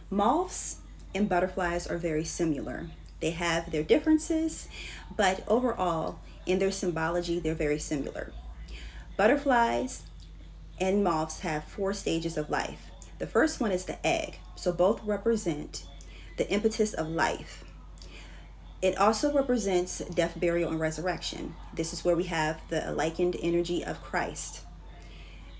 Moths and butterflies are very similar. They have their differences, but overall, in their symbology, they're very similar. Butterflies and moths have 4 stages of life. The first one is the egg, so both represent the impetus of life. It also represents death, burial, and resurrection. This is where we have the likened energy of Christ.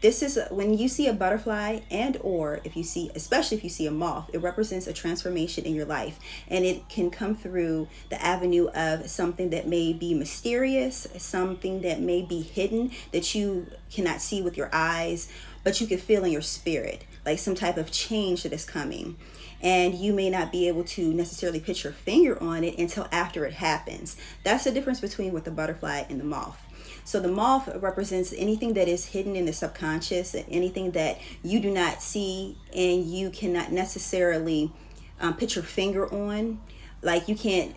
This is when you see a butterfly, and or if you see, especially if you see a moth, it represents a transformation in your life, and it can come through the avenue of something that may be mysterious, something that may be hidden that you cannot see with your eyes, but you can feel in your spirit, like some type of change that is coming. And you may not be able to necessarily put your finger on it until after it happens. That's the difference between with the butterfly and the moth. So the moth represents anything that is hidden in the subconscious, anything that you do not see and you cannot necessarily put your finger on. Like you can't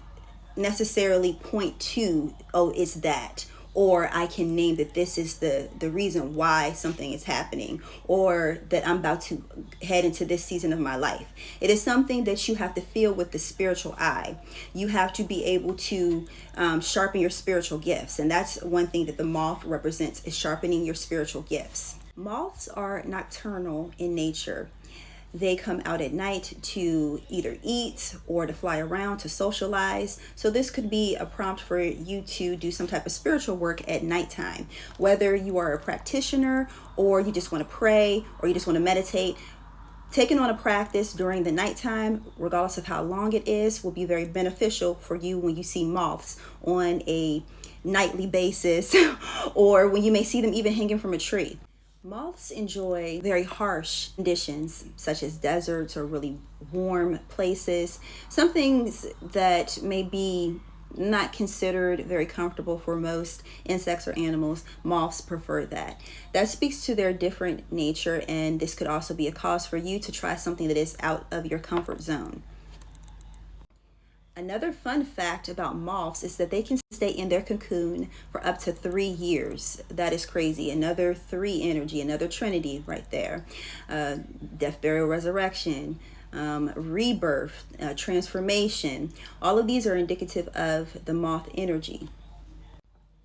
necessarily point to, oh, it's that. Or I can name that this is the reason why something is happening, or that I'm about to head into this season of my life. It is something that you have to feel with the spiritual eye. You have to be able to sharpen your spiritual gifts. And that's one thing that the moth represents, is sharpening your spiritual gifts. Moths are nocturnal in nature. They come out at night to either eat or to fly around to socialize. So this could be a prompt for you to do some type of spiritual work at nighttime. Whether you are a practitioner or you just want to pray or you just want to meditate, taking on a practice during the nighttime, regardless of how long it is, will be very beneficial for you when you see moths on a nightly basis or when you may see them even hanging from a tree. Moths enjoy very harsh conditions, such as deserts or really warm places. Some things that may be not considered very comfortable for most insects or animals, moths prefer that. That speaks to their different nature, and this could also be a cause for you to try something that is out of your comfort zone. Another fun fact about moths is that they can stay in their cocoon for up to 3 years. That is crazy. Another 3 energy, another trinity right there. Death, burial, resurrection, rebirth, transformation. All of these are indicative of the moth energy.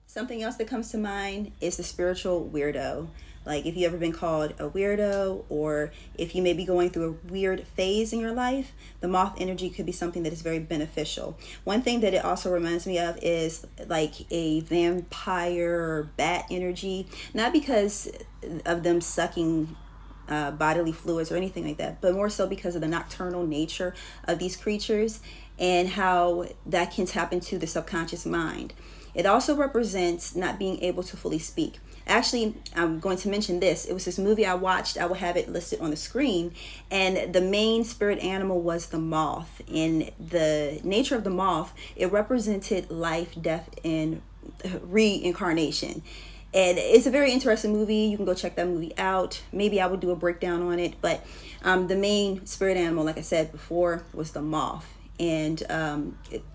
Something else that comes to mind is the spiritual weirdo. Like if you've ever been called a weirdo, or if you may be going through a weird phase in your life, the moth energy could be something that is very beneficial. One thing that it also reminds me of is like a vampire or bat energy, not because of them sucking bodily fluids or anything like that, but more so because of the nocturnal nature of these creatures and how that can tap into the subconscious mind. It also represents not being able to fully speak. Actually, I'm going to mention this. It was this movie I watched. I will have it listed on the screen. And the main spirit animal was the moth. And the nature of the moth, it represented life, death, and reincarnation. And it's a very interesting movie. You can go check that movie out. Maybe I would do a breakdown on it. But the main spirit animal, like I said before, was the moth. And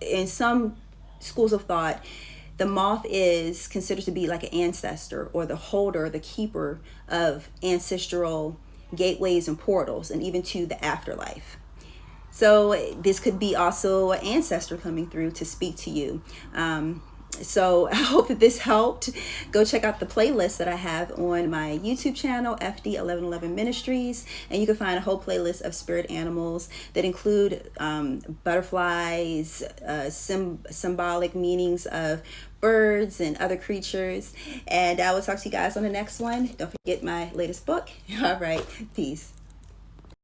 in some schools of thought, the moth is considered to be like an ancestor, or the holder, the keeper of ancestral gateways and portals, and even to the afterlife. So this could be also an ancestor coming through to speak to you. So I hope that this helped. Go check out the playlist that I have on my YouTube channel, FD1111 Ministries, and you can find a whole playlist of spirit animals that include butterflies, symbolic meanings of birds and other creatures. And I will talk to you guys on the next one. Don't forget my latest book. All right, peace.